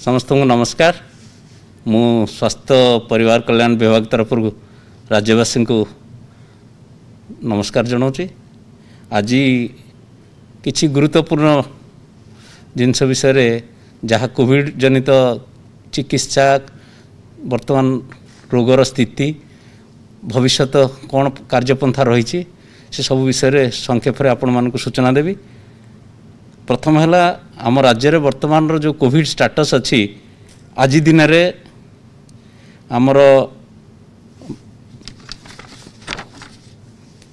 समस्त को नमस्कार। मु स्वास्थ्य परिवार कल्याण विभाग तरफ राज्यवासी को नमस्कार जनाऊँगी। आज किसी गुरुत्वपूर्ण जिनस विषय जहाँ कोविड जनित चिकित्सा वर्तमान रोगर स्थिति भविष्य कौन कार्यपंथा रही से सब विषय संक्षेप में आपण मानक सूचना देवी। प्रथम है आम राज्य में वर्तमान जो कोविड स्टाटस अच्छी आज दिन में आमर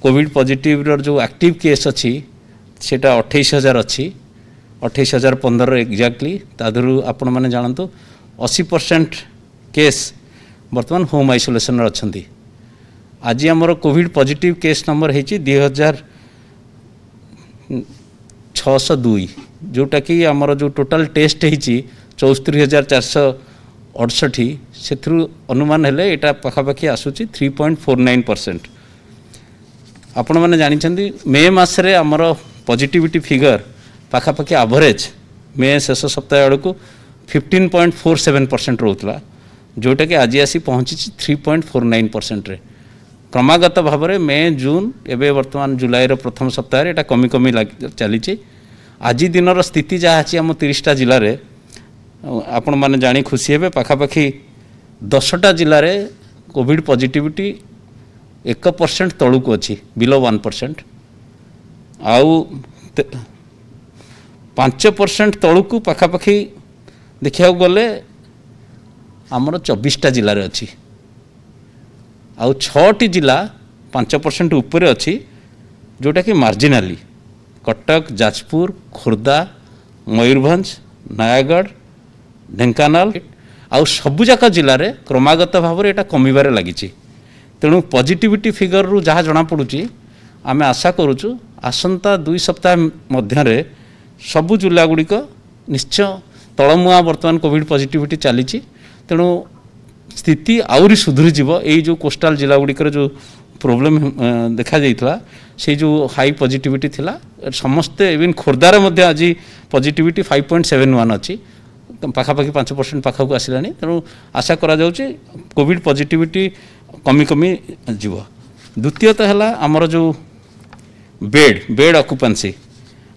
कोविड पॉजिटिव जो एक्टिव केस अच्छी सेटा 28,000 अच्छी 28,015 एक्जाक्टली तादरू आपण मैंने जानतु 80% केस वर्तमान होम आइसोलेशन अच्छा। आज आमर कोविड पॉजिटिव केस नंबर है 2,602 जोटा कि आमर जो टोटाल टेस्ट है 74,468 से अनुमान हेले एटा पाखापाखि आसूची 3.49%। आपण मैंने जानी मे मसरे आमर पॉजिटिविटी फिगर पाखापाखि एवरेज मे शेष सप्ताह आड़ को 15.47% रोला जोटा कि आज आसी पहुँची 3.49% रे। क्रमागत भाव में मे जून एवं वर्तमान जुलाई प्रथम सप्ताह एटा कमी कमी चली। आज दिन स्थिति जहाँ अच्छी आम 30टा जिले में आपण मैंने जानी खुशी हे पाखापाखि 10टा जिले में कोविड पॉजिटिविटी 1% तलू को अच्छी बिलो 1%। आउ 5% तलू को पाखापाखि देखा गले आमर 24टा जिले में अच्छी आउ 6टी जिला 5% ऊपर अच्छी जोटा कि मार्जिनाली कटक जाजपुर खोर्धा मयूरभंज नयागढ़ ढेंकानाल आउ सबुजाक जिले में क्रमागत भाव में यहाँ कमिबार लगी। तेणु पॉजिटिविटी फिगर रु जहाँ जना पड़ुची आम आशा करुचु आसंता 2 सप्ताह मध्य सबु जिला गुड़िक निश्चय तलमुआ वर्तमान कोविड पॉजिटिविटी चली। तेणु स्थिति आउरी सुधरी जीव यही जो कोस्टाल जिला गुड़िकर जो प्रोब्लेम देखा जाइथला से जो हाई पॉजिटिविटी थिला समस्ते इवन खोर्धार मध्य आज पॉजिटिविटी 5.71 अच्छी पाखापाखि 5% पाखक आसला। तेणु आशा करा जाउची कोविड पॉजिटिविटी कमी कमी जीव। द्वितीयतः है आमर जो बेड ऑक्युपेंसी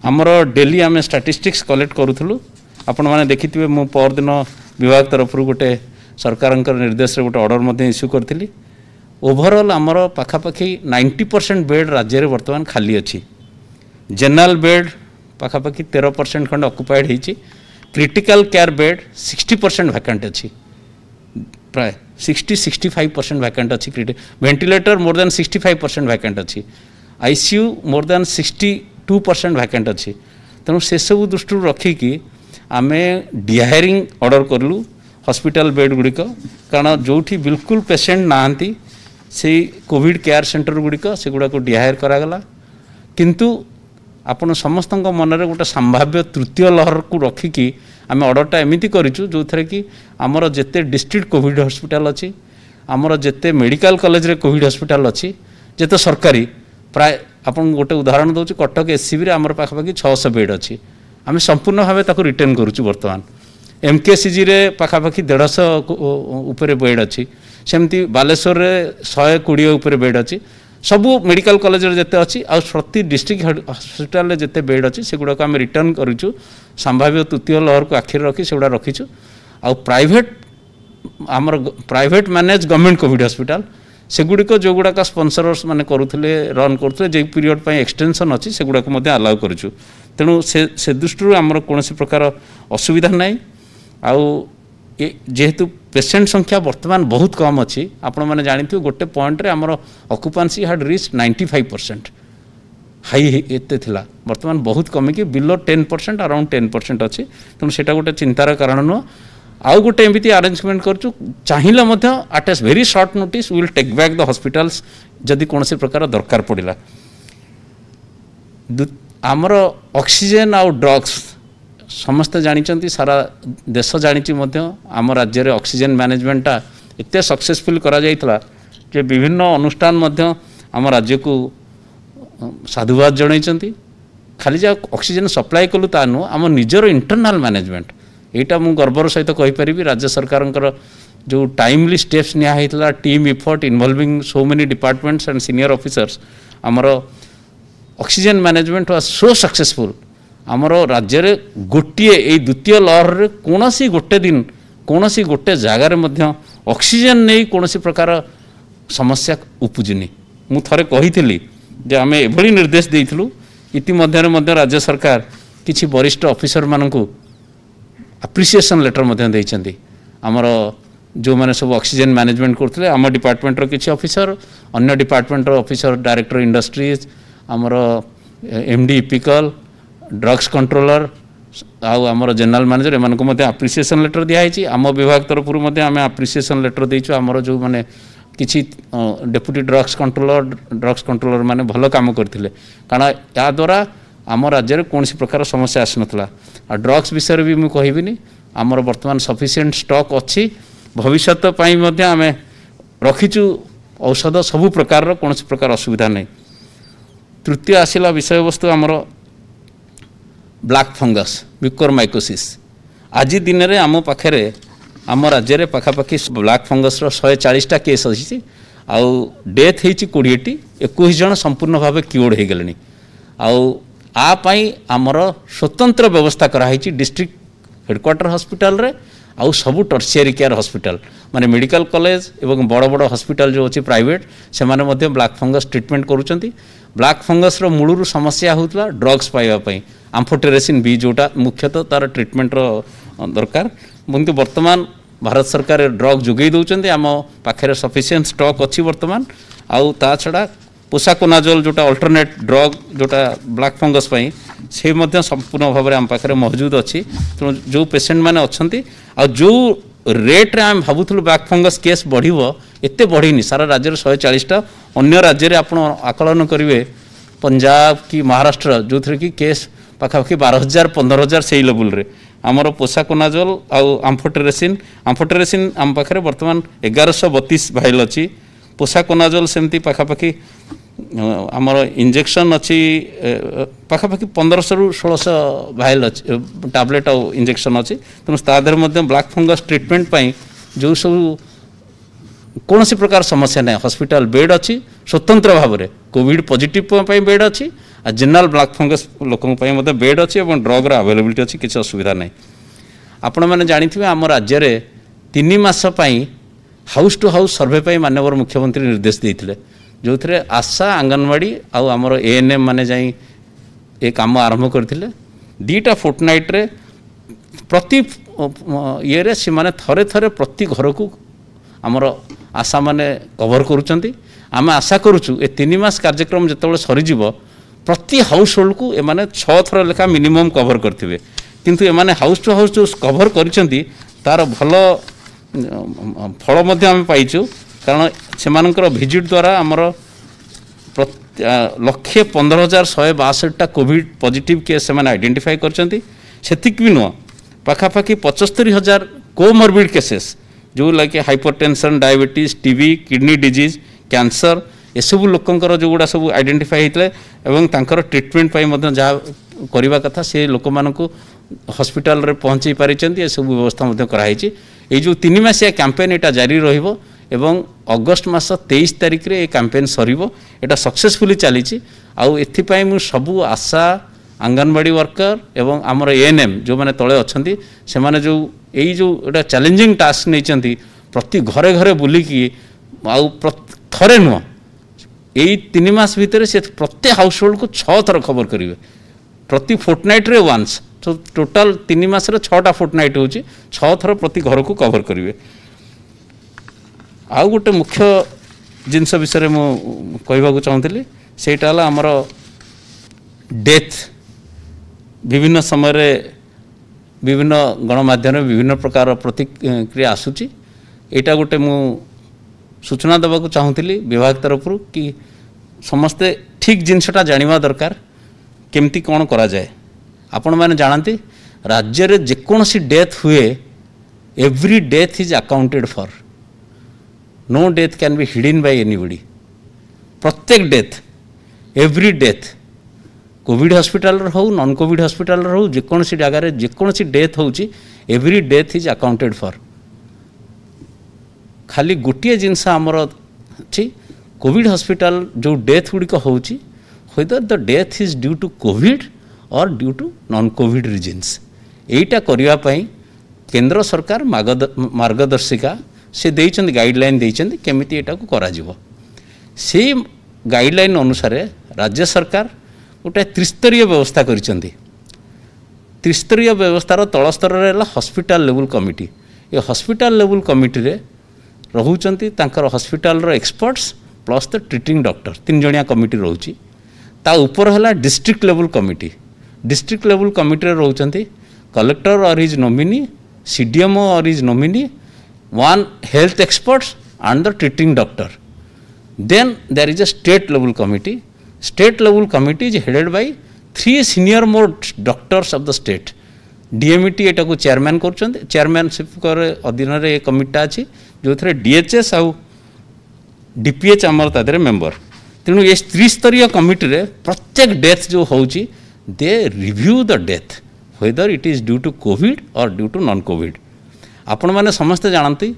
आमर डेली आम स्टैटिस्टिक्स कलेक्ट करूँ आपण मैंने देखिए मु परदिन विभाग तरफ गोटे सरकार निर्देश गोटे ऑर्डर इश्यू करी। ओवरऑल आमर पाखापाखि 90% बेड राज्य में वर्तमान खाली अच्छी। जनरल बेड पाखापाखि 13% खंड ऑक्युपाइड होती। क्रिटिकल केयर बेड 60% वैकेंट अच्छी प्राय 60-65% वैकेंट अच्छी। वेंटिलेटर मोर देन 65% वैकेंट अच्छी। आईसीयू मोर देन 62% वैकेंट अच्छी। तेणु से सब दृष्टि रखिकी आम डिहायरिंग ऑर्डर करूँ हॉस्पिटल बेड गुड़िक कारण जो बिल्कुल पेशेंट नहांती से कोविड केयर सेंटर गुड़िक से गुड़ा को डिहायर करागला। किंतु आपण समस्त मन में गोटे संभाव्य तृतीय लहर को रखिकी आम ऑर्डरटा एमती करूँ जो थे कि आमर जिते डिस्ट्रिक्ट कोविड हॉस्पिटल अच्छी आमर जिते मेडिकल कॉलेज रे कोविड हॉस्पिटल अच्छी जिते सरकारी प्राय आपन गोटे उदाहरण दूसरी कटक एससीबी आमर पाखापाखि 600 बेड अच्छी आम संपूर्ण भाव ताको रिटर्न करुँ। वर्तमान एमकेसीजी रे पाखापाखि 150 ऊपर बेड अच्छी सेमती बालेश्वर रे 120 ऊपर बेड अच्छी सबू मेडिकल कॉलेज जिते अच्छी आ प्रति डिस्ट्रिक्ट हॉस्पिटल जिते बेड अच्छी से गुड़ाक आम रिटर्न करूँ संभाव्य तृतीय लहर को आखिर रखी से गुड़ा रखीचु। आ प्राइवेट आमर private manage government Covid hospital से गुड़िक जो गुड़ाक स्पॉन्सर्स माने करुले रन करुले जो पीरियड पर एक्सटेंशन अच्छी से गुड़ाक अलाउ करूँ। तेणु से दृष्टि आमर कौन प्रकार असुविधा नाई। जेहेतु पेशेंट संख्या वर्तमान बहुत कम अच्छी आपण मैंने जानी गोटे पॉइंट रे आमर ऑक्युपेंसी हैड रीच 95% हाई एते थिला वर्तमान बहुत कमिकी बिलो 10% अराउंड 10% अच्छी। तेणु से गोटे चिंतार कारण नुह। आउ गोटे एमती अरेंजमेंट करूँ चाहिए at a very short notice will take back the hospitals जदि कौन प्रकार दरकार पड़ा। आमर ऑक्सीजन आउ ड्रग्स समस्ते जानी सारा देश जानी आम राज्य में ऑक्सीजन मैनेजमेंटा एत सक्सेसफुल करा जाइथला जे विभिन्न अनुष्ठान आम राज्य को साधुवाद जन खाली जा ऑक्सीजन सप्लाई कलु ता नुह आम निजर इंटरनाल मैनेजमेंट यहाँ मुझे गर्वर सहित कहीपरि राज्य सरकार जो टाइमली स्टेप्स निया team effort involving so many departments and senior officers आमर oxygen management was so successful आमर राज्य रे गोटे ये द्वितीय लहर रे कोनोसी गोटे दिन कोनोसी गोटे जगार ऑक्सीजन नहीं कोनोसी प्रकार समस्या उपुजुनी मु थरे कही जे आम एभली निर्देश देइथिलु इतिमध्य राज्य सरकार किछि वरिष्ठ ऑफिसर मानकु एप्रिसिएशन लेटर मध्य देइछन्ति आमर जो मैंने सब ऑक्सीजन मैनेजमेंट करते आम डिपार्टमेंट रो किछि ऑफिसर अन्य डिपार्टमेंट रो ऑफिसर डायरेक्टर इंडस्ट्रीज आमर एमडी इपिकल ड्रग्स कंट्रोलर आमर जनरल मैनेजर एमानकु मध्य एप्रिसिएशन लेटर दिखाई आम विभाग तरफ आम एप्रिसिएशन लेटर देइछु आमर जो माने किछि डेप्यूटी ड्रग्स कंट्रोलर माने भल काम करथिले कारण या द्वारा आम राज्य में कौन प्रकार समस्या आसनला आ ड्रग्स विषय भी मुझे कहबिनी आमर वर्तमान सफिशिएंट स्टॉक अच्छी भविष्य आम रखीचु औषध सबु प्रकार कौन प्रकार असुविधा नहीं। तृतीय आसला विषय वस्तु आमर ब्लैक फंगस म्यूकोरमाइकोसिस आज दिन में आम पाखे आम राज्य में पखापाखि ब्लैक फंगस 140टा केस अच्छी आउ डेथ होती 20टी 21 जन संपूर्ण भाव क्योर्ड हो गले आपाई आमर स्वतंत्र व्यवस्था कराई डिस्ट्रिक्ट हेडक्वार्टर हॉस्पिटल रे आउ सबू टर्शियरी केयर हॉस्पिटल माने मेडिकल कॉलेज एवं बड़ बड़ हॉस्पिटल जो अच्छी प्राइवेट से माने ब्लैक फंगस ट्रीटमेंट करुँच ब्लैक फंगस मूलर समस्या होता ड्रग्स पाइबापी आम्फोटेरेसिन बी जोटा मुख्यतः तार ट्रीटमेंट दरकार किंतु वर्तमान भारत सरकार ड्रग जोगे दौरान आम पाखे सफिशिएंट स्टॉक अच्छी वर्तमान आउ ता छड़ा पोसाकोनाजोल जोटा अल्टरनेट ड्रग जोटा ब्लैक फंगस पाई से मध्य संपूर्ण भाव में आम पाखे मौजूद अच्छी तेणु जो पेसेंट मैंने अच्छा आ जो रेट्रे आम भावुलु ब्लैक फंगस केस बढ़ो एत बढ़ी सारा राज्य 140टा अन्य राज्य में आप आकलन करेंगे पंजाब कि महाराष्ट्र जो थे कि केस पाखापाखि 12,000 15,000 से लेवल रे आमर पोसाकोनाजोल आउ आम्फोटेरेसिन आम पाखे बर्तमान 1132 भाइल अच्छी पोसाकोनाजोल सेमती पाखापाखि आमर इंजेक्शन अच्छी पाखापाखि 1500 ରୁ 1600 भाइल अच्छी टैबलेट आउ इंजेक्शन अच्छी तेणु तादर ब्लैक फंगस ट्रीटमेंट पाई जो सब कौन सी प्रकार समस्या ना हॉस्पिटल बेड अच्छी स्वतंत्र भाव में कोविड पॉजिटिव बेड अच्छी आ जनरल ब्लैक फंगस लोकों बेड अच्छी और ड्रग्र अवेलेबिलिटी अच्छी किसी असुविधा ना आपण मैंने जानी आम राज्य में 3 मास हाउस टू हाउस सर्वे पर माननीय मुख्यमंत्री निर्देश देते जो थे आशा आंगनवाड़ी आउ आमर एएनएम माने जाई ए काम आरंभ करथिले 2टा फोर्टनाइट रे प्रति ये रे से माने थरे थरे प्रति घर को आमर आशा माने कवर करुचंती आम आशा करुचु ए 3 मास कार्यक्रम जिते सरीजिव प्रति हाउस होल्ड को एमाने 6 थर लेखा मिनिमम कवर करथिबे किंतु एमाने हाउस टू हाउस जो कवर करिसंती तार भल फल मध्य आम पाइचु कारण से भिजिट द्वारा आमर 1,15,162टा कोविड पॉजिटिव केस से आइडेंटिफाई करछंती सेतिक भी नुह पाखापाखि 75,000 कोमॉर्बिड केसेस जो like hypertension diabetes TB kidney disease cancer एसबू लोकंकर जो गुड़ा सब आइडेंटिफाई होते एवं तांकर ट्रीटमेंट पाई मध्य जहाँ करवा कथा से लोक मानकु हॉस्पिटल रे पहुँचे पारी ये सब व्यवस्था मध्य कराई ये जो 3 मासिया कैंपेन यहाँ जारी रहिबो एवं अगस्ट मास 23 तारिख रे ये कैंपेन सरिबो एटा सक्सेसफुली चली आउ एथिपाई मु सबु आशा आंगनवाड़ी वर्कर एवं आमर एएनएम जो माने तले अच्छंती से माने जो यही जो एटा चैलेंजिंग टास्क नहीं प्रति घरे घरे बुलिकी आउ थरे नुह यही 3 मास भितर से प्रत्येक हाउस होल्ड को 6 थर खबर करेंगे प्रति फोर्टनाइट रे वन्स तो टोटाल 3 मास 6टा फोर्टनाइट हो 6 थर प्रति घर को कवर करेंगे। आउ गोटे मुख्य जिनस विषय में कहवाक चाहूँगी सेटा आमर डेथ विभिन्न समय विभिन्न गणमाध्यम विभिन्न प्रकार प्रतिक्रिया आसूची एटा गोटे मु सूचना देवाक चाहूँगी विभाग तरफ कि समस्ते ठीक जिनसटा जानिबा दरकार केमती कौन करा जाए आपण मैंने जानती राज्य रे जेकोसी डेथ हुए every death is accounted for no death can be hidden by anybody प्रत्येक death every death covid hospital हो नॉन कोविड हॉस्पिटल हो जेकोसी जगार जेकोसी डेथ होची every death is accounted for खाली गोटे जिनस आमर अच्छी कोविड हॉस्पिटल जो डेथ गुड़िक होची whether the death is due to covid or due to non covid reasons एटा करिया पई केंद्र सरकार मार्गदर्शिका से देइछन गाइडलाइन देइछन केमिति एटा को करा जिवो से गाइडलाइन अनुसार राज्य सरकार गोटे त्रिस्तरीय व्यवस्था करिसंती त्रिस्तरीय व्यवस्थार तल स्तर रे हॉस्पिटल लेवल कमिटी ये हॉस्पिटल लेवल कमिटी रे रहुचंती तांकर हॉस्पिटल रो experts plus the treating doctor 3 जणिया कमिटी रहउची ता ऊपर है डिस्ट्रिक्ट लेवल कमिटी रोचंती कलेक्टर और हिज नॉमिनी सीडीएमओ और his nominee 1 health experts and the treating doctor then there is a state level committee is headed by 3 senior most doctors of the state DMET एटा को chairman करछंती chairmanship कर अधीन रे कमिटा अछि जो थरे डीएचएस आउ डीपीएच आमर तादरे मेंबर तेणु ये त्रिस्तरीय कमिटी रे प्रत्येक डेथ जो होची they review the death whether it is due to covid और ड्यू टू नॉन कोविड आपण माने समस्त जानती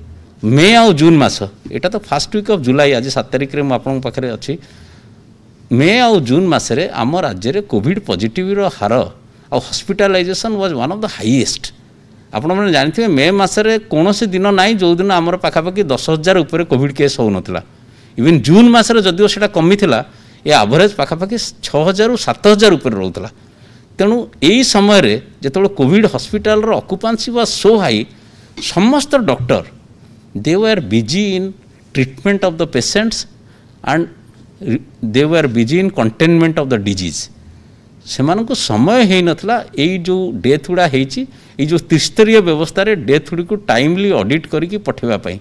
मे आउ जून मास एटा तो फर्स्ट वीक ऑफ जुलाई आज 7 तारिख रे आपण पाखरे अछि मे आउ जून मास रे आम राज्य रे कोविड पॉजिटिव रो हार आ hospitalisation was one of the highest आपण माने जानथिबे मे मास रे कोनोसी दिन नाही जो दिन आमर पाखापाखि 10,000 ऊपर कोविड केस हो नथिला इवन जून मसरे जदिव से कमी था ये एवरेज पाखापाखि 6,000 7,000 ऊपर रोला तेणु यही समय जो covid hospital occupancy was so high समस्त doctor they were busy in treatment of the patients and they were busy in containment of the disease से समय हो नाला यही जो डेथ गुड़ा होती जो त्रिस्तरीय व्यवस्था डेथ गुड़ी को टाइमली ऑडिट करके पठेवाई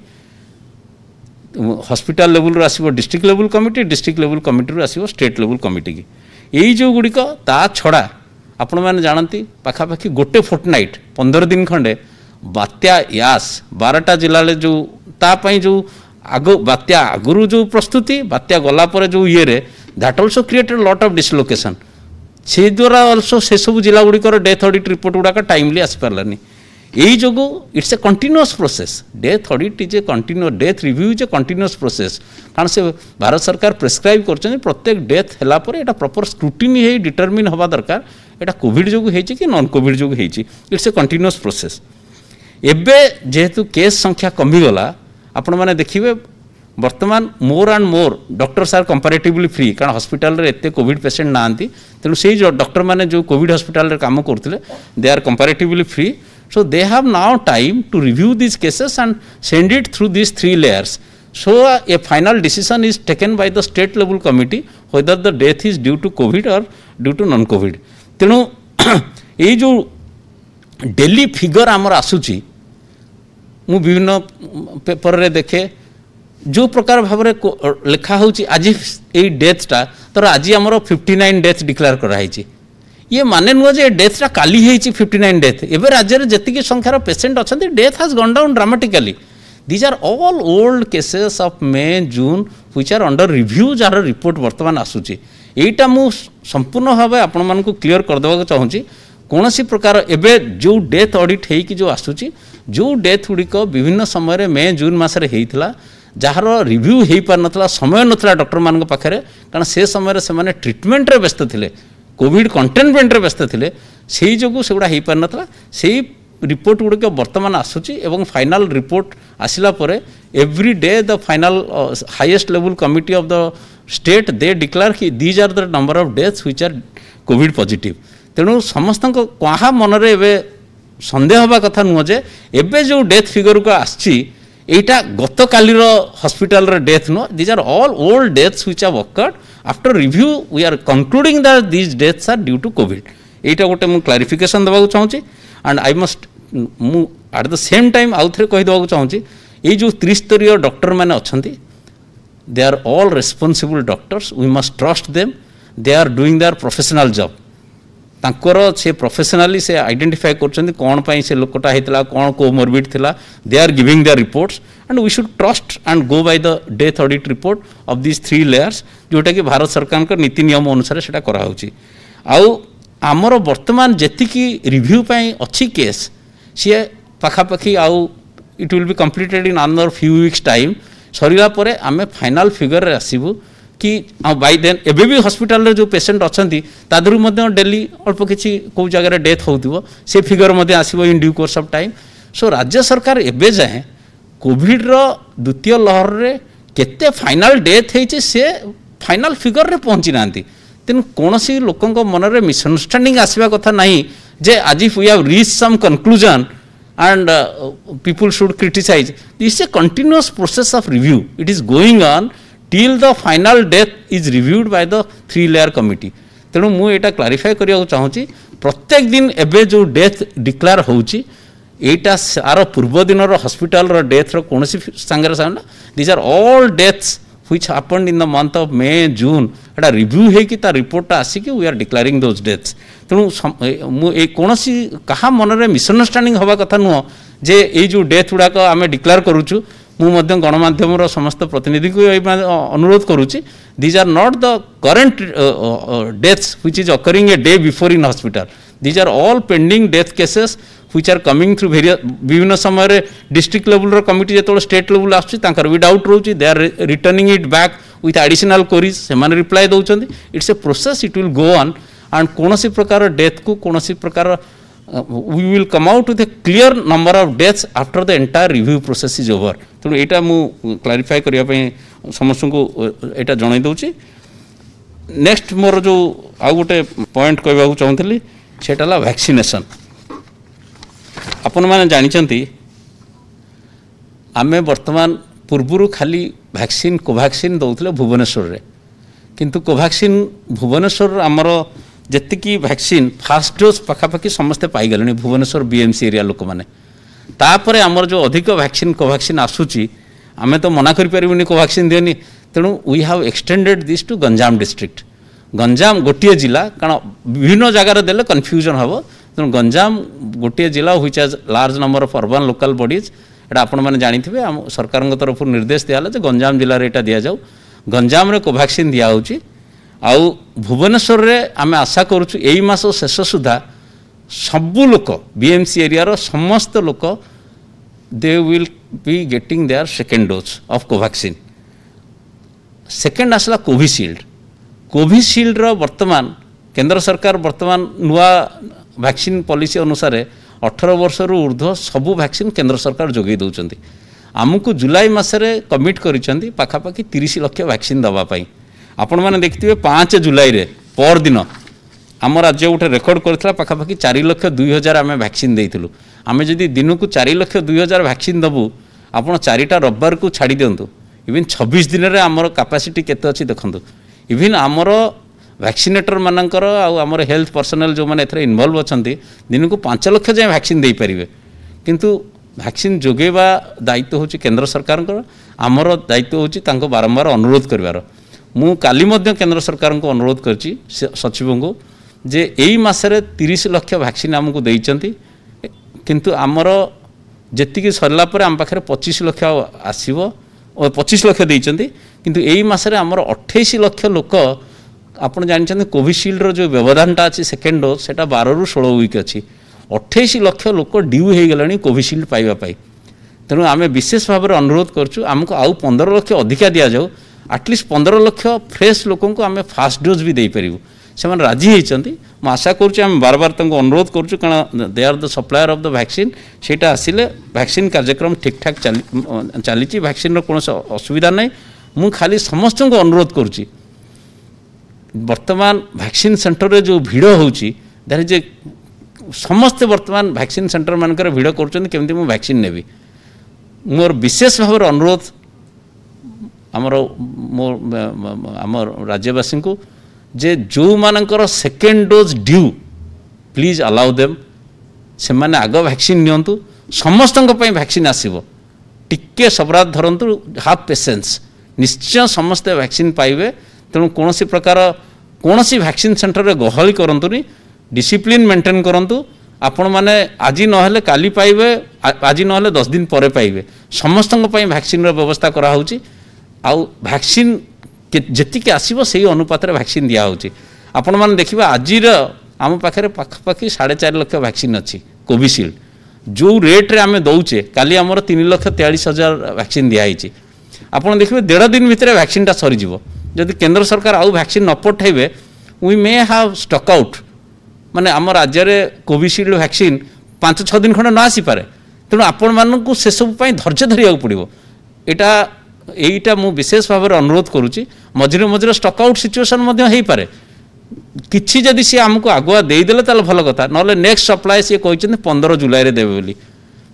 हॉस्पिटल लेवल आसो डिस्ट्रिक्ट लेवल कमिटी आसो स्टेट लेवल कमिटी की यही जो गुड़िक ता छड़ा आपण मैंने जानती पाखापाखि गोटे फोर्टनाइट 15 दिन खंडे बात्या यास 12टा जिले में जो तापाई जो आग बात्या आगुरी जो प्रस्तुति बात्या गलापर जो ये that also created lot of dislocation से द्वारा ऑल्सो से सब जिला गुड़िकर डेथ ऑडिट रिपोर्ट गुड़ाक टाइमली आसी पारानी यही जो it's a continuous process death audit is a continuous death review is a continuous process कारण से भारत सरकार प्रेस्क्राइब कर प्रत्येक डेथ है प्रॉपर स्क्रूटिनी है डिटरमिन हवा दरकार एटा कोविड जो है कि नॉन कोविड जो है इट्स ए कंटिन्यूअस प्रोसेस एबे जेहेतु केस संख्या कमीगला आपण मैंने देखिए वर्तमान more and more doctors are comparatively free कारण हॉस्पिटल रे एते कोविड पेशेंट नांती तेणु से डॉक्टर मैंने जो कोविड हॉस्पिटल रे काम करते they are comparatively free so they have now time to review these cases and send it through these 3 layers so a final decision is taken by the state level committee whether the death is due to covid or due to non covid तेणु ये जो daily figure आमर आसूची मु विभिन्न paper रे देखे जो प्रकार भाव लिखा होची आज ये डेथटा तर आज आमर 59 डेथ डिक्लेयर कराई ये माने नुह जे डेथटा काली होती 59 डेथ एवं राज्य में जी संख्यार पेसेंट अच्छा death has gone down dramatically these are all old cases of May June which are under review जार रिपोर्ट वर्तमान आसूची एटा मु संपूर्ण भाव आपण मानकु क्लियर कर देबा चाहूँगी कौन सी प्रकार एवं जो डेथ ऑडिट होगी जो आसूची जो डेथ गुड़िक विभिन्न समय मे जून मसरे होता जार रिव्यू हो पार नाला समय नाला डॉक्टर मान पाखे कारण से समय से ट्रिटमेंट रे व्यस्त थे कोविड कंटेनमेंट रे व्यस्त थे से जो सेगुड़ा हो पार नाला से रिपोर्ट गुड़िक बर्तमान आसूची एवं फाइनल रिपोर्ट आसला परे every day the final highest level committee of the state they declare कि these are the number of deaths which are covid positive तेणु समस्त क्या मनरे एवं सन्देह हवा कथा नुह जे एबे जो डेथ फिगर को आईटा गत कालीर हॉस्पिटल डेथ नुह these are all old deaths which have occurred after review we are concluding that these deaths are due to covid एटा गोटे मु क्लारिफिकेशन देबा चाहूँगी एंड आई मस्ट मु एट द सेम टाइम आउ थे कहीदेवा चाहूँगी ये जो त्रिस्तरीय डॉक्टर मैंने अच्छा they are all responsible doctors we must trust them they are doing their professional job तांकर से प्रोफेशनली से आइडेंटिफाई कर कौन पाई से लोकटा होता कौन कोमोरबिड थिला they are giving their reports and we should trust and go by the death audit report of these 3 layers जोटा कि भारत सरकार नीति नियम अनुसार से कराऊँगी आउ आमर वर्तमान जी रिव्यू अच्छी केस सी पाखापाखि आउ it will be completed in another few weeks time Sarila परे आमे फाइनल फिगर रे आसीबु कि बाय देन एबे भी हॉस्पिटल रे जो पेशेंट अछंती तादरु मध्ये डेली अल्प किछि को जगह रे डेथ होउतिबो से फिगर मध्ये आसीबो in due course of time. So राज्य सरकार एबे जाए कोविड रो द्वितीय लहर रे केते फाइनल डेथ हेछि से फाइनल फिगर रे पहुंची नांती तेन कोनोसी लोकंक मन रे मिसअंडरस्टैंडिंग आसीबा कथा नाही जे आज if we have reach some conclusion and people should criticize. This is a continuous process of review. It is going on till the final death is reviewed by the 3-layer committee. तेणु मु एटा clarify करिया चाहूँगी प्रत्येक दिन एबे जो death declare होउची एटा सार पूर्व दिन हॉस्पिटल रो डेथ रो कोनोसी संगे सामना this are all deaths which happened in the month of May June एटा रिव्यू है कि ता रिपोर्ट आसी कि we are declaring those deaths. तेणु मु ए कोनोसी कहा मन रे मिसअंडरस्टैंडिंग हवा कथा नुह जे ए जो डेथ गुड़ाक आम डिक्लेयर करूछु मु मध्य गणमाध्यम रो समस्त प्रतिनिधि को अनुरोध करूची these are not the current deaths which is occurring a day before in hospital these are all pending death cases which are coming through various विभिन्न समय रे डिस्ट्रिक्ट लेवल रो कमिटी जेतो स्टेट लेवल आछी तांकर विदाउट रोची they are returning it back with additional queries से माने रिप्लाई दउचंदी it's a process it will go on and कोनोसी प्रकार डेथ को कोनोसी प्रकार we will come out with A clear number of deaths after the entire review process is over. तेणु एटा मु क्लारिफाई करिया पई समस्त को एटा जणाई दउची। नेक्स्ट मोर जो आ गोटे पॉइंट कहबा चाहूँगी सेटा वैक्सीनेशन आपण मैंने जानी आमे वर्तमान पूर्वर खाली वैक्सीन कोवैक्सीन दौले भुवनेश्वर रे किंतु कोवैक्सीन भुवनेश्वर आमर जेतिकी वैक्सीन फास्ट डोज पखापाखि समस्ते पाईगले भुवनेश्वर बीएमसी एरिया लोक मैंने तापर आमर जो अधिक वैक्सीन कोवैक्सीन आसूची आमे तो मना करि परिबुनी कोवैक्सीन दियोनी तेणु we have extended this to Ganjam district Ganjam गोटे जिला कारण विभिन्न जगार देले कन्फ्यूजन हम तेणु गंजाम गोटे जिला which has large number of urban local bodies एटा आपण मैंने जानिथिबे सरकार तरफ निर्देश दियाला जे गंजाम जिले में एटा दिया जाऊ गंजाम रे कोवैक्सीन दिया होची आउ भुवनेश्वर रे आमे आशा करूछु एई मास शेष सुधा सबु लोक बीएमसी एरिया रो समस्त लोक they will be getting their second dose of Covaxin. Second आसला कोविशील्ड रो वर्तमान केंद्र सरकार वर्तमान नुआ वैक्सीन पॉलिसी अनुसार 18 वर्ष रु ऊर्ध्व सबू वैक्सीन केंद्र सरकार जोगे दौरान आमको जुलाई मसरे कमिट करिसेंती पाखापाखि 30 लाख वैक्सीन दवापाई आपण मैंने देखिए 5 जुलाई रे पर दिन आम राज्य गोटे रेकर्ड करता पाखापाखि 4,02,000 आम वैक्सीन देइथिलु आम जदि दिन को 4,02,000 वैक्सीन दबु आपण 4टा रविवार को छाड़ी दिंतु इवन 26 दिन में आमर कैपेसिटी केते अच्छी देखंतु इवन आमर वैक्सीनेटर मानकर आमर हेल्थ पर्सनल जो मैंने एथरे इन्वॉल्व अछंती दिन को 5 लाख जाए वैक्सीन दे पारिबे किंतु वैक्सीन जोगेबा दायित्व होची केंद्र सरकार आमर दायित्व होची तांको बारंबार अनुरोध करबार मु काली मध्य केंद्र सरकार को अनुरोध करची सचिव को जे एई मासरे 30 लाख वैक्सीन आमको देइचंती किंतु आमर जेतिकी सरला पर आम पाखरे 25 लाख आसीबो 25 लाख देइचंती किंतु एई मासरे आमर 28 लाख लोक आपण जानते कोविशील्ड रो जो व्यवधानटा अच्छी सेकेंड डोज से 12 रु 16 वीक अच्छी 28 लाख लोक ड्यू हो गले कोविशील्ड पाइबापी तेणु आम विशेष भाव में अनुरोध करूँ आमको आउ 15 लाख अधिका दि जाऊ एटलिस्ट 15 लाख फ्रेश लोक आम फास्ट डोज भी दे पारू से राजी होती मुझे आशा करुँच बार बार अनुरोध करुँ कारण they are the supplier of the vaccine सेटा आसिले वैक्सीन कार्यक्रम ठीक ठाक चली वैक्सीन कौन असुविधा नहीं मु खाली समस्त को अनुरोध करुँच वर्तमान वैक्सीन सेंटर रे जो भिड़ होची दैट इज ए समस्त वर्तमान वैक्सीन सेंटर मानकर भिड़ करुँच केमती मु वैक्सीन नेबी मोर विशेष भाव अनुरोध आमर राज्यवासी को जे जो मानकर second dose due please allow them से माने आग वैक्सीन नियंतु समस्त वैक्सीन आसीबो टिके सबरात धरंतु हाफ पेशेंस निश्चय समस्त वैक्सीन पाइबे तेणु कौन प्रकार कौन वैक्सीन सेंटर रे गहली करंतुनी डिसिप्लिन मेंटेन करंतु आपण माने आज नहले काली पाइबे आज नहले 10 दिन परे पाइबे समस्त वैक्सीन रो व्यवस्था करा होची आउ वैक्सीन जेतिके आसीबो सेही अनुपात रे वैक्सीन दिया होची आपण माने देखिबा आज आम पाखे पाखापाखि 4.5 लाख वैक्सीन अच्छी कोविशील्ड जो रेट्रे आम दौचे काली आमर 3,43,000 वैक्सीन दिखाई आपड़ देखिए 1.5 दिन भितर वैक्सीनटा सरीज जदि केंद्र सरकार आउ वैक्सीन न पठेबे we may have stuck out माने आम राज्य में कोविशील्ड वैक्सीन 5-6 दिन खंड न आसीपे तेणु आपण मानक से सब धैर्य धरिया पड़ो यहीटा मु विशेष भाव में अनुरोध करुच्ची मझे मझे स्टक आउट सिचुएसन हो पारे किसी जदि सी आमको आगुआ देदेले ताल भल कथा ना नेक्स्ट सप्लाय सी कहते 15 जुलाई रे देवे बोली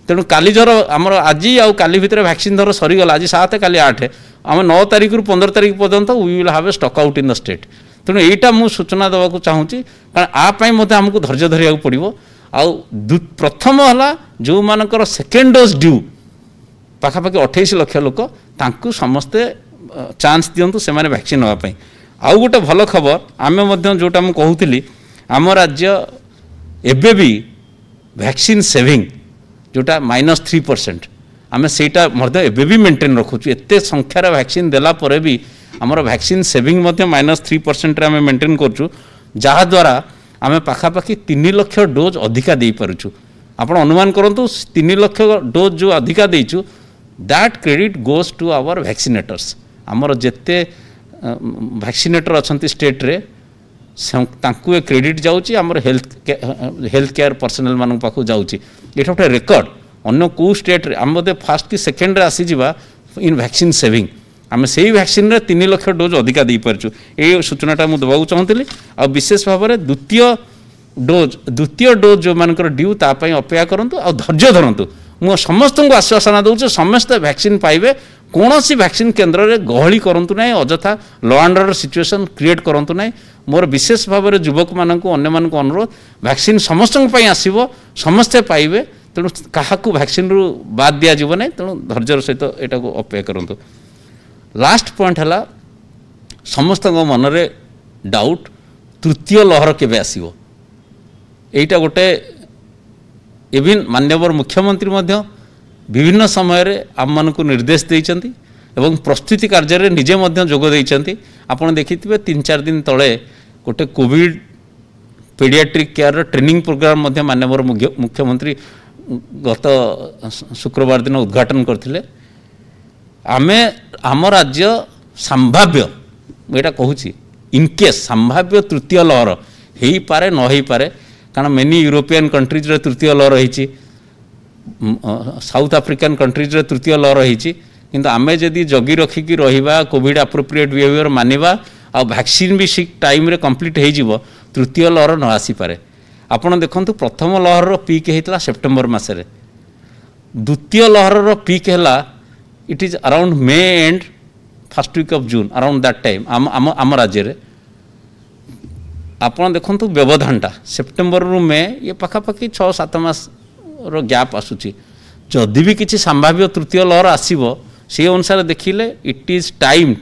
तेणु काली धर आमर आज आउ काली भितर वैक्सीन धर सरीगला आज 7 काली 8 आम 9 तारिख रु 15 तारिख पर्यंत we will have a stock out in the state तेणु यहीटा मु सूचना देवाक चाहूँगी कारण आपाई आमको धैर्य धरिया पड़ो आउ प्रथम है जो मानकर सेकेंड डोज ड्यू पाखापाखि 28 लाख लोक तांकु समस्ते चांस दिंतु से वैक्सीन नापी आउ गोटे भल खबर आम जोटा मुझे कहूली आम राज्य एबे भी वैक्सीन सेविंग जोटा -3% आम सेटा एबे भी मेंटेन रखुचु एते संख्यार वैक्सीन देला परे भी आमर वैक्सीन सेविंग -3% रे आम मेंटेन करचु जहाद्वारा आम पाखापाखि 3 लाख डोज अधिका दे पारुचु आपण अनुमान करंतु 3 लाख डोज जो अधिका देचु that credit goes to our vaccinators आमर जेते वैक्सीनेटर अच्छा स्टेट रे तांकु क्रेडिट जाऊँगी आमर हेल्थ केयर पर्सनल मान पाक जाऊँगी ये गोटे रेकर्ड अन्य को स्टेट रे आम बोधे फास्ट कि सेकेंड रे आसीजिबा इन वैक्सीन सेविंग आम से वैक्सीन रे 3 लाख डोज अधिका दे पारचु ये सूचनाटा मुझे देवाक चाहूँगी आ विशेष भाव में द्वितीय डोज जो मानकर ड्यू तापाई अपेक्षा करंतु आ धैर्य धरंतु मु समस्त को आश्वासन दूचे समस्ते वैक्सीन पाइबे कौन सी वैक्सीन केन्द्र में गहली करूँ ना अजथा law and order situation create करूँ ना मोर विशेष भाव में युवक मानक अन्य मानक अनुरोध वैक्सीन समस्त आसो समस्ते पाइबे तेणु क्या वैक्सीन रु बाद दिज्व ना तेणु धैर्यर सहित यहाँ को अपेक्षा करूँ लास्ट पॉइंट है समस्त मन में डाउट तृतीय लहर केबे आसीबो एटा गोटे इवन माननीय मुख्यमंत्री मध्य विभिन्न समय आम मानक निर्देश देइचंती एवं प्रस्तुति कार्य रे निजे मध्य जोग देइचंती आपण देखिथिबे 3-4 दिन तले गोटे covid paediatric care training programme मध्य माननीय मुख्यमंत्री गत शुक्रवार दिन उद्घाटन करथिले आमे आम राज्य संभाव्य एटा कहूची इनकेस संभाव्य तृतीय लहर हो पारे न हो पारे कारण मेनी यूरोपियन कंट्रीज रे तृतीय लहर रही साउथ आफ्रिकन कंट्रीज रे तृतीय लहर रही किंतु आमे जदि जगी रखिकी रहिबा कोविड एप्रोप्रिएट बिहेवियर मानिबा आ वैक्सीन भी ठीक टाइम रे कंप्लीट हो जिवो तृतीय लहर न आसी पारे आपण देखंतु प्रथम लहर रो पीक हेतला सेप्टेम्बर मासरे द्वितीय लहर रो पीक हैला it is around May and first week of June around that time आम राज्य रे आपण देखंतु व्यवधानटा सेप्टेम्बर रु मे ये पाखापाखि 6-7 मास रो गैप आसुची जदि भी किसी संभाव्य तृतीय लहर आसीबो से अनुसार देखिले it is timed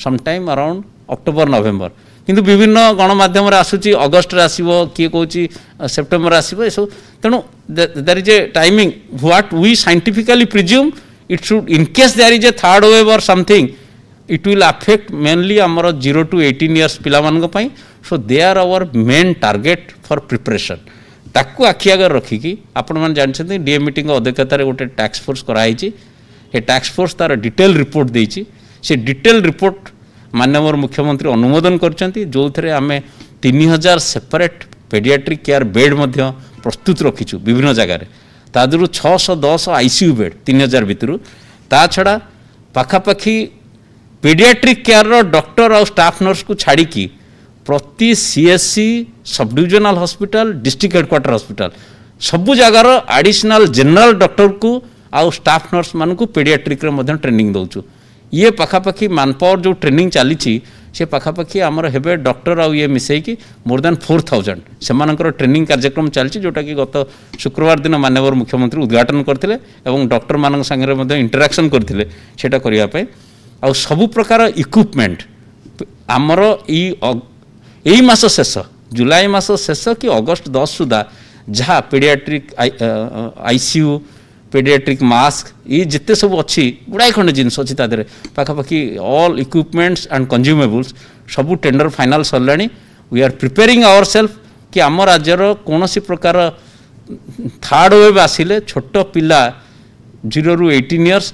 some time around October November किंतु विभिन्न गणमाध्यम आसूची अगस्ट रे आसीबो किए कहूची सेप्टेम्बर आसीबो एसो तेणु there is a timing what we scientifically presume it should in case there is a third wave और something it will affect mainly आमर 0 to 18 years पिला मानक पई so they are our main target for preparation ताकू आखि आगे रखिकी आपण मान जानछथि डीए मीटिंग अध्यक्षता रे गोटे टास्क फोर्स कराई हे टास्क फोर्स तार डिटेल रिपोर्ट देइछि से डिटेल रिपोर्ट माननीय मुख्यमंत्री अनुमोदन करछन्ति जो थरे आमे 3000 सेपरेट पेडियाट्रिक केयर बेड मध्य प्रस्तुत रखिछु विभिन्न जगह रे तादरु 610 आईसीयू बेड 3000 भितरु ता छड़ा पाखापाखि पेडियाट्रिक केयर रो डॉक्टर और स्टाफ नर्स को छाड़ी की प्रति CSC sub divisional hospital district headquarter hospital सबु जगार एडिशनल जनरल डॉक्टर को आउ स्टाफ नर्स मान को पेडियाट्रिक रे मध्य ट्रेनिंग दउछु ये पाखापाखि मैनपावर जो ट्रेनिंग चली से पाखापाखि आमर हेबे डॉक्टर आउ ये मिसेकी मोर देन 4000 सेमानकर ट्रेनिंग कार्यक्रम चलछि जोटा कि गत शुक्रवार दिन माननीय मुख्यमंत्री उद्घाटन करथिले एवं डॉक्टर मानक संगे मध्य इंटरैक्शन करथिले सेटा करिया पे आउ सबु प्रकार इक्विपमेंट आमर यही मास शेष जुलाई मास शेष कि अगस्त 10 सुधा जहाँ पेडियाट्रिक आईसीयू पेडियाट्रिक मास्क ये जिते सब अच्छी गुड़ाए खंड जिनस अच्छी तादे पाखापाखि ऑल इक्विपमेंट्स एंड कंज्यूमेबल्स सबू टेंडर फाइनल सरला we are preparing our self कि आम राज्यर कौन सी प्रकार थर्ड वेव आसिले छोट पिला 0 ରୁ 18 इयर्स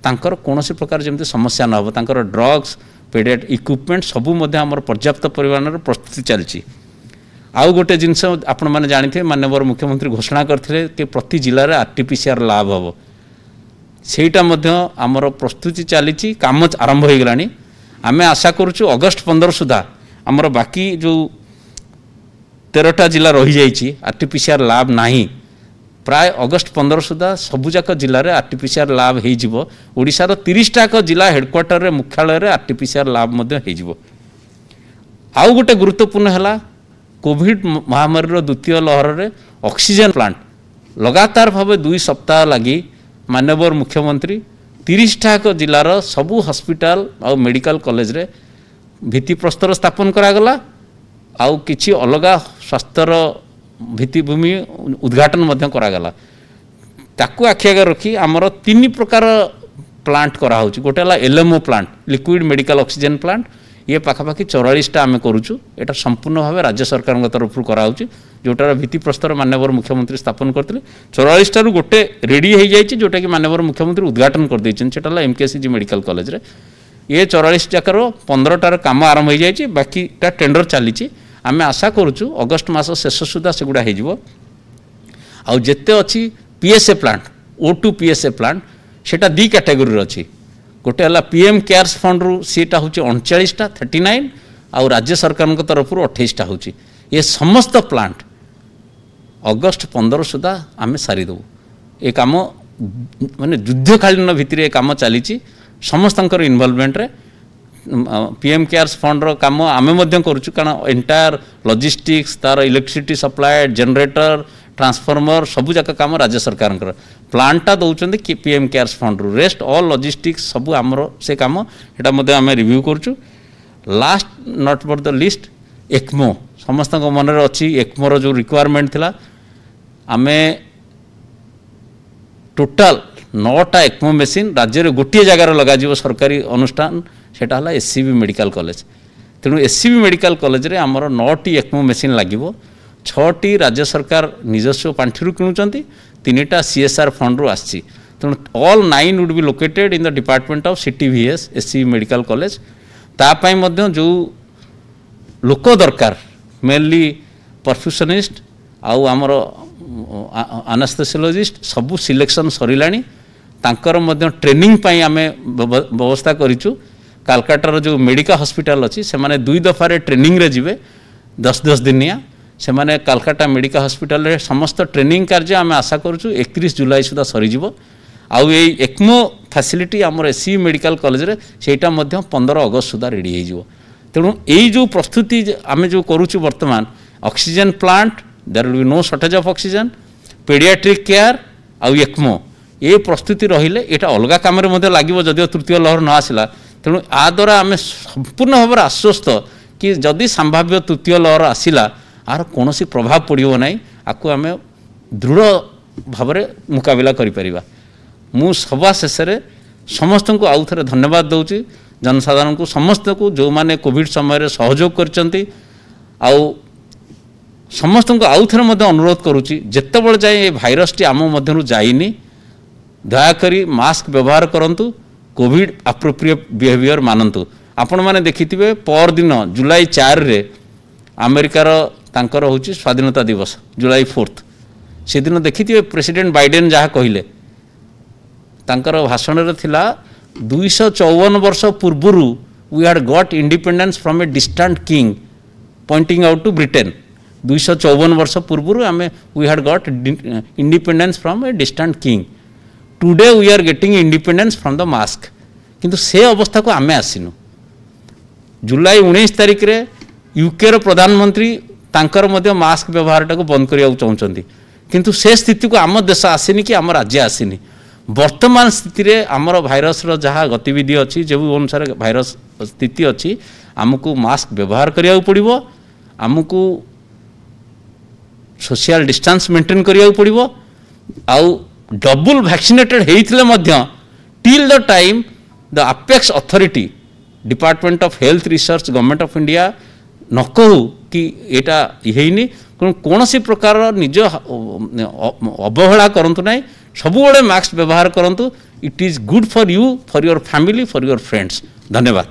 तांकर कौनसी प्रकार जमी समस्या न हो तांकर ड्रग्स पेडियाट इक्विपमेंट सबू आमर पर्याप्त परिमाण प्रस्तुति चलती। आउ गोटे जिनस आपण मैंने जानी माननीय मुख्यमंत्री घोषणा करते कि प्रति जिले में RT-PCR लैब हम सेटा आमर प्रस्तुति चली काम आरंभ हो गला। आम आशा करुचु अगस्ट 15 सुधा आमर बाकी जो 13टा जिला रही जाइए RT-PCR लैब नहीं प्राय अगस्ट 15 सुधा सबुजाक जिले में RT-PCR लैब हो ओडिशार 30टाक जिला हेडक्वार्टर रे मुख्यालय रे RT-PCR लैब हो। आउ गोटे गुरुत्वपूर्ण है कोविड महामारी द्वितीय लहर रे ऑक्सीजन प्लांट लगातार भाव 2 सप्ताह लगी माननीय मुख्यमंत्री 30टाक जिलार सबू हॉस्पिटल और मेडिकल कॉलेज रे भित्तिप्रस्तर स्थापन करागला आउ किछि अलगा स्वास्थ्यर भित्तिभूमि उद्घाटन मध्य करागला। ताकू आखि आगे रखी आमर 3 प्रकार प्लांट कराऊँ गोटे है LMO plant liquid medical oxygen plant ये पाखापाखि 44टा आम करुचु एटा संपूर्ण भाव राज्य सरकार तरफ कराऊँ जोटार भित्तिप्रस्तर माननीय मुख्यमंत्री स्थापन करते 44टारू गोटे रेडी हो जाए जोटा कि माननीय मुख्यमंत्री उद्घाटन कर देटा MKCG मेडिकल कॉलेज रे ये 44 जाकर 15टार काम आरंभ हो जाए बाकीटा टेंडर चली आम आशा करुचु अगस्ट मास शेष सुधा सेगुड़ा हो जिते अच्छी PSA plant O2 PSA plant सेटा 2 कैटेगोरी अच्छी गोटे है PM केयर्स फंड रु सीटा हूँ 39टा 39 आउ राज्य सरकार तरफ 28टा हूँ ये समस्त प्लांट अगस्ट 15 सुधा आम सारीदेव ये कम माने युद्धकालीन भित्तिरे काम चली समस्त इनवॉल्वमेंट रे PM केयर्स फंड रो काम आमे मध्यम करूछु कारण एंटायर लॉजिस्टिक्स तार इलेक्ट्रिसिटी सप्लाई जनरेटर ट्रांसफॉर्मर सबू जाक काम राज्य सरकार प्लांटा दौरान कि PM केयर्स फंड रु रेस्ट ऑल लॉजिस्टिक्स सबू आमर से काम एटा मध्य आमे रिव्यू करूछु। Last not for the list ECMO समस्त मन रे अछि ECMO रो जो रिक्वायरमेंट थिला आमे टोटल 9टा ECMO मेसीन राज्य रे गोटे जगार लगा सरकारी अनुष्ठान सेटा हला SCB मेडिकल कॉलेज तेणु SCB मेडिकल कॉलेज रे आमर 9टी ECMO मेसीन लागिवो 6टी राज्य सरकार निजस्व पांठिरु किणुचंती 3टा CSR फंड रु आछि तेणु all 9 would be located in the department of CTVS SCB medical college तापाई मध्य जो लोक दरकार मेनली परफ्यूशनिस्ट आउ आमर एनेस्थेसियोलॉजिस्ट सबू सिलेक्शन सरिलानी तांकर मध्य ट्रेनिंग पाई आमे व्यवस्था करिचु। कालकाटार जो मेडिका हॉस्पिटल अच्छी से माने 2 दफारे ट्रेनिंग रे जिवे 10-10 दिनिया से माने कालकाटा मेडिका हॉस्पिटल रे समस्त ट्रेनिंग कार्य आमे आशा करूछु 31 जुलाई सुधा सरी जिवो आउ ए ECMO फैसिलिटी आमर SCB मेडिकल कॉलेज रे सेटा मध्य 15 अगस्त सुधा रेडी हो जिवो। तेणु यही जो प्रस्तुति आम जो करुचु वर्तमान oxygen plant there will be no shortage of oxygen paediatric care आउ ECMO ये प्रस्तुति रहिले एटा अलगा काम रे मध्य लागिवो जदिओ तृतीय लहर न आसिला तेणु आ द्वारा आम संपूर्ण भाव आश्वस्त कि जदि संभाव्य तृतीय लहर आसिला आर कौन प्रभाव पड़ो ना आपको आम दृढ़ भाव मुकाबला करिपरिबा। मु सभा शेष समस्त को आउ थे धन्यवाद दूची जनसाधारण को समस्त को जो माने कोविड समय सहयोग करचंती आउ समस्त को आउ थे अनुरोध करुच्ची जितेबले जाए ये भाइरस टी आम मध्यरु जाइनी दयाकरी मास्क व्यवहार करंतु कोविड एप्रोप्रिएट बिहेवियर मानतु। आपण मैंने देखिथिबे पर दिन जुलाई 4 रे अमेरिकार तांकर होची स्वाधीनता दिवस जुलाई 4 से दिन देखिथिबे प्रेसिडेंट बाइडेन जहाँ कहले तांकर भाषण रे थिला 254 वर्ष पूर्वरु we had got independence from a distant king pointing out to Britain 254 वर्ष पूर्वरु आमे we had got independence from a distant king today we are getting independence from the mask किंतु से अवस्था को आमे आसिनु। जुलाई 19 तारिख रे यूके रो प्रधानमंत्री तांकर मध्य मास्क व्यवहार टाको बंद करिया चाहउचंती किंतु से स्थिति को आम देश आसिनी कि आम राज्य आसिनी। वर्तमान स्थिति रे आमर भाइरस रो जहाँ गतिविधि अच्छी जो अनुसार भाइरस स्थिति अच्छी आमको मास्क व्यवहार करिया पड़िबो आमको सोशल डिस्टेंस मेंटेन करिया पड़िबो आउ डबल वैक्सीनेटेड हेइथिले मध्य till the time the apex authority department of health research government of India न कहू कि एटा हेइनी कौन सी प्रकार निज अवहेला करंतु नहीं सबुबले मास्क व्यवहार करंतु it is good for you for your family for your friends धन्यवाद।